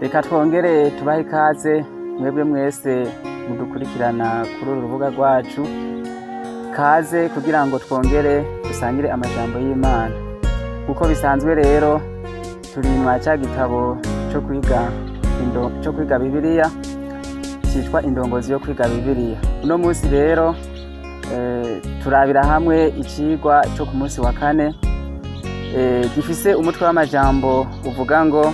reka twongere tubahe ikaze mwebwe mwese mudukurikirana kuri uru rubuga rwacu, kaze kugira ngo twongere dusangire amajambo y'Imana. Uko bisanzwe rero turi mu cya gitabo cyo kwiga Bibiliya cyitwa indongozi yo kwiga Bibiliya. Uno munsi rero turabira hamwe ikigwa cyo ku munsi wa kane gifise umutwe w'amajambo uvuga ngo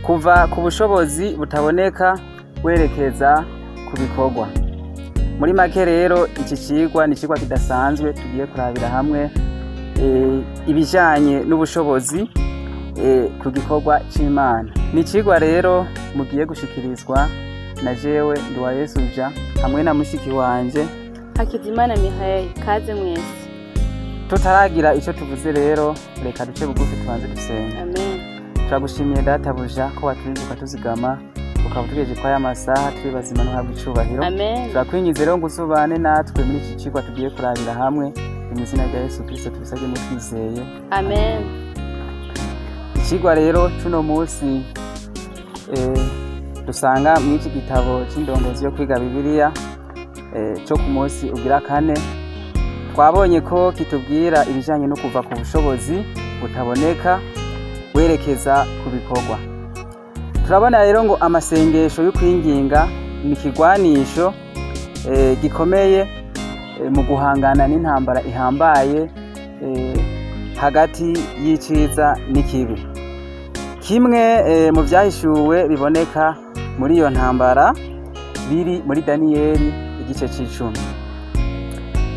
kuva ku bushobozi butaboneka werekeza ku bikorwa. Muri make rero iki kigwa ni ikigwa kidasanzwe tugiye kurabira hamwe ibijanye n'ubushobozi ku gikorwa c'Imana. Ni ikigwa rero mugiye gushikirizwa na jewe Nduwayesu Jean hamwe na mushiki wanje Hakizimana Mihaye. Kaze mwese. Tutaragira icyo tuvuze rero reka duce bugufi tubanze dusenga. Amen. Turagushimiye databuja ko waturinze ukatuzigama ukaba tugejeje kwa y'amasaha turi bazima no habwa icubahiro. Amen. Turakwingize rero ngo usubane natwe muri iki kigwa tugiye kurabira hamwe mu izina rya Yesu Kristo tubisabye mu twizeye. Amen. Ikigwa rero cuno munsi dusanga mu iki gitabo c'indongozi yo kwiga Bibiliya cyo ku munsi ugira kane. Twabonye ko kitubwira ibijanye no kuva ku bushobozi butaboneka werekeza ku bikorwa. Turabona rero ngo amasengesho yo kwinginga ni kigwanisho gikomeye mu guhangana n'intambara ihambaye hagati y'iciza n'ikibi. Kimwe mu byahishuwe biboneka muri iyo ntambara biri muri Daniyeli igice c'icumi.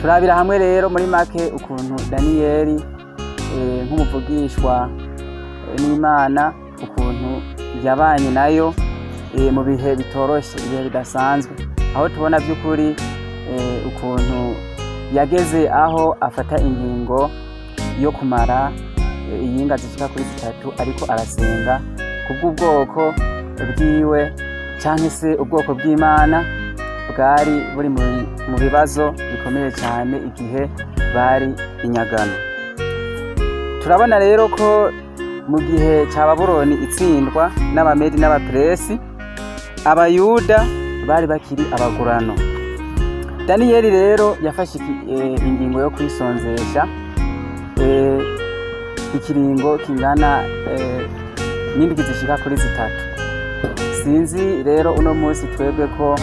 Turabira hamwe rero muri make ukuntu Daniyeli nk'umuvugishwa n'Imana ukuntu yabanye nayo mu bihe bitoroshe, ibihe bidasanzwe, aho tubona by'ukuri ukuntu yageze aho afata ingingo yo kumara iyinga zishika kuri 3 ariko arasenga kubw'ubwoko bwiwe cyangwa se ubwoko bw'Imana bwari buri mu bibazo bikomeye cyane igihe bari inyagano. Turabona rero ko mu gihe cya Babuloni itsindwa n'Abamedi n'Abaperesi, Abayuda bari bakiri abagurano. Daniyeli rero yafashe ingingo yo kwisonzesha ikiringo kingana n'indwi zishika kuri 3. Sinzi rero uno munsi twebwe ko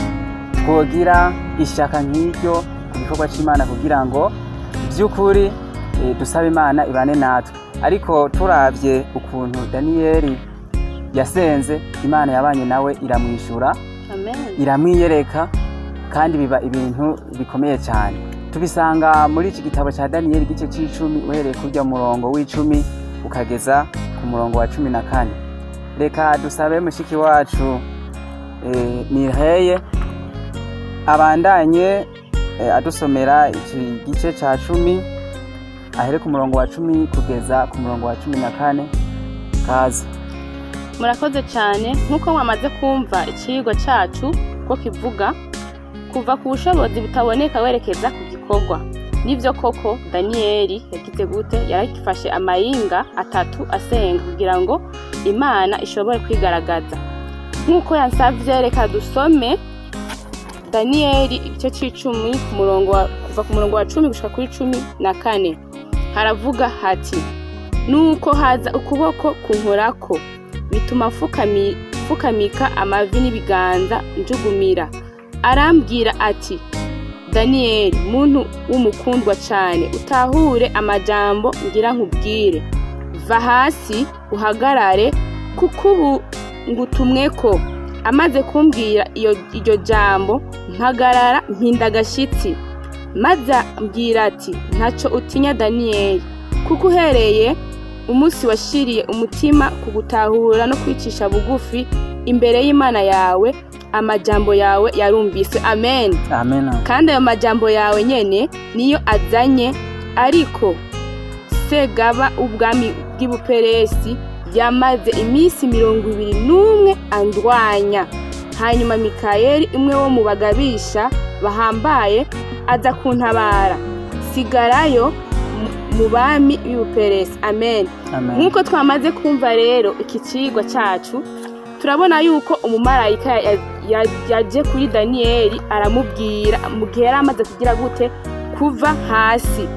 twogira ishaka nk'iryo ku gikorwa c'Imana kugira ngo by'ukuri dusabe Imana ibane natwe. Ariko turavye ukuntu Daniyeli yasenze, Imana yabanye nawe iramwishura. Amen. Iramwiyereka kandi biba ibintu bikomeye cyane. Tubisanga muri iki gitabo ca Daniyeli igice c'icumi uhereye kurya murongo w'10 ukageza ku murongo wa 14. Reka dusabe mushiki wacu Mihaye abandanye adusomera iki gice ca 10 ahere ku murongo wa 10 kugeza ku murongo wa 14. Kaze. Murakoze cyane. Nkuko mwamaze kumva ikigwa cyacu ko kivuga kuva ku bushobozi butaboneka werekeza ku gikorwa. Nivyo koko Daniyeli yagize gute? Yaragifashe amayinga 3 asenga kugira ngo Imana ishobore kwigaragaza. Nkuko yansavye reka dusome Daniyeli igice c'icumi ku murongo kuva ku murongo wa 10 gushika kuri 14. Haravuga hati: nuko haza ukuboko kunkorako bituma fukamika amavi n'ibiganza njugumira. Arambwira ati: Daniyeli, muntu w'umukundwa cyane, utahure amajambo ngira nkubwire. Va hasi uhagarare kuko ubu ngutumweko. Amaze kumbwira iryo jambo mpagarara mpindagashitsi. Maze ambwira ati: ntaco utinya Daniyeli, kuko uhereye umunsi washiriye umutima kugutahura no kwicisha bugufi imbere y'Imana yawe, amajambo yawe yarumvise. Amen. Amen. Kandi ayo majambo yawe nyene niyo azanye, ariko Segaba ubwami bw'Ubuperesi yamaze iminsi 21 andwanya. Hanyuma Mikayeli umwe wo mu bagabisha bahambaye aza kuntabara, sigarayo mu bami b'Ubuperesi. Amen. Nkuko twamaze kumva rero iki cigwa cyacu turabona yuko umumarayika yaje kuri daniyeli aramubwira mu gihe yari amaze kugira gute kuva hasi.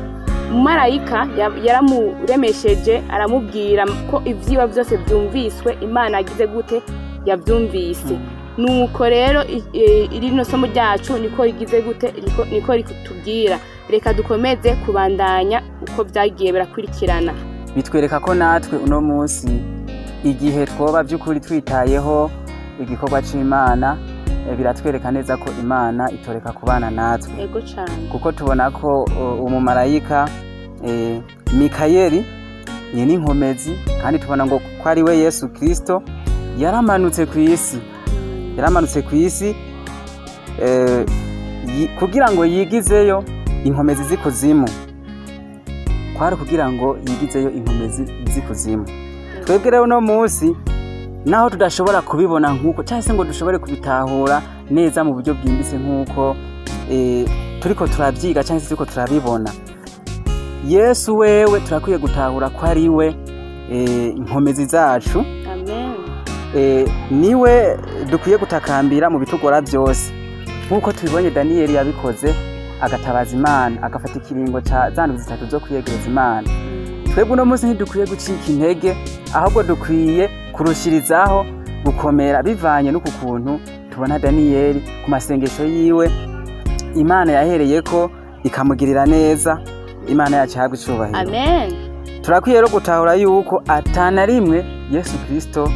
Umumarayika yaramuremesheje aramubwira ko ivyiwe byose byumviswe, Imana yagize gute yabyumvise. Nuko rero irino somo ryacu niko rigize gute niko rikutubwira. Reka dukomeze kubandanya uko byagiye birakurikirana. Bitwereka ko natwe uno munsi igihe twoba by'ukuri twitayeho igikorwa c'Imana, biratwereka neza ko Imana itoreka kubana natwe. Yego cyane. Kuko tubona ko umumarayika Mikayeli nyene inkomezi, kandi tubona ngo ko ari we Yesu Kristo yaramanutse ku isi. Yaramanutse ku isi kugira ngo yigizeyo inkomezi z'ikuzimu. Kwari kugira ngo yigizeyo inkomezi z'ikuzimu. Twebwe rero no munsi naho tudashobora kubibona nkuko cyangwa se ngo dushobore kubitahura neza mu buryo bwimbitse nkuko turiko turabyiga cyangwa se turiko turabibona, Yesu wewe turakwiye gutahura ko ari we inkomezi zacu. Amen. Niwe dukwiye gutakambira mu bitugora byose, nkuko tubibonye Daniyeli yabikoze agatabaza Imana, agafata ikiringo ca zandwi zitatu zo kwiyegereza Imana. Twebwe uno munsi ntidukwiye gucika intege, ahubwo dukwiye kurushirizaho gukomera bivanye n'uku kuntu tubona Daniyeli ku masengesho yiwe Imana yahereye ko ikamugirira neza. Imana yacu ihabwe icubahiro. Amen. Turakwiye rero gutahura yuko atana rimwe Yesu Kristo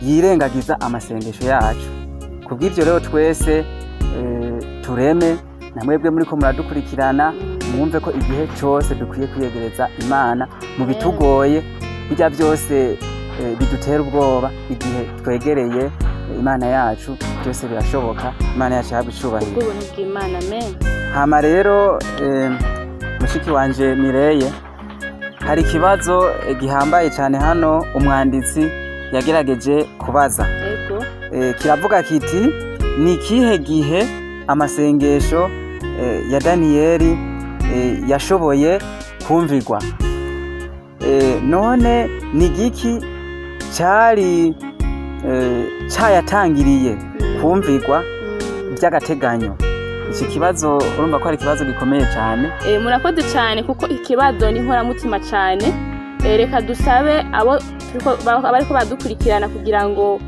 yirengagiza amasengesho yacu. Kubw'ivyo rero twese tureme, namwebwe muri ko muradukurikirana, mwumve ko igihe cyose dukwiye kwiyegereza Imana mu bitugoye, bijya byose bidutera ubwoba. Igihe twegereye Imana yacu byose birashoboka. Imana yacu ihabwe icubahiro. Ubuntu bw'Imana. Amen. Hama rero mushiki wanje Mireye, hari ikibazo gihambaye cyane hano umwanditsi yagerageje kubaza. Yego. Kiravuga kiti ni kihe gihe amasengesho ya Daniyeli yashoboye kumvirwa? None ni giki cyari cyayatangiriye kumvirwa by'agateganyo? Iki kibazo urumva ko ari ikibazo gikomeye cyane. Murakoze cyane kuko ikibazo ni nkoramutima cyane. Reka dusabe abo bariko badukurikirana kugira ngo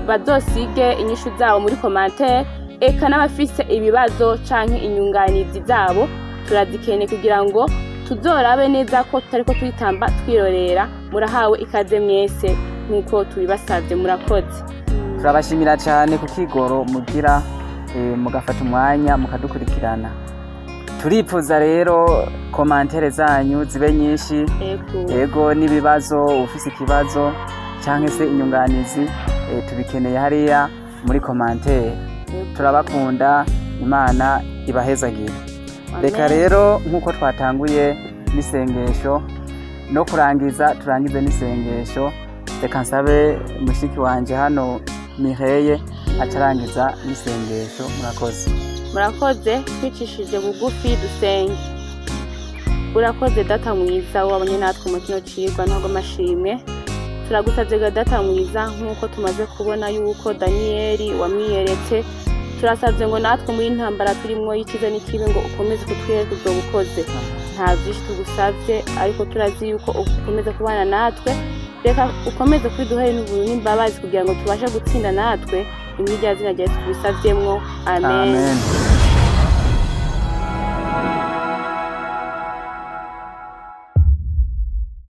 bazosige inyishu zabo muri commentaire. Eka n'abafise ibibazo canke inyunganizi zabo turazikeneye kugira ngo tuzorabe neza ko tutariko twitamba twirorera. Murahawe ikaze mwese nkuko tubibasavye. Murakoze. Turabashimira cyane ku kigoro mugira mugafata umwanya mukadukurikirana. Turipfuza rero commentaire zanyu zibe nyinshi. Yego n'ibibazo, ufise ikibazo canke se inyunganizi tubikeneye hariya muri commentaire. Turabakunda, Imana ibahezagire. Reka rero nkuko twatanguye n'isengesho no kurangiza, turangize n'isengesho. Reka nsabe mushiki wanje hano Mireye acarangiza n'isengesho. Murakoze. Murakoze. Twicishije bugufi dusenge. Urakoze Data mwiza wabonye natwe mu kino cigwa ntago mashimwe. Turagusavye Data mwiza nkuko tumaze kubona yuko Daniyeli wamwiyeretse. Turasavye ngo natwe muri intambara turimwo y'ikize n'ikibi ngo ukomeze kutwiyereka uzobukoze. Nta byinshi tugusavye, ariko turazi yuko ukomeze kubana natwe. Reka ukomeze kwiduhere n'ubuntu n'imbabazi kugira ngo tubashe gutsinda natwe. Imijya zina rya Yesu tubisavyemwo. Amen.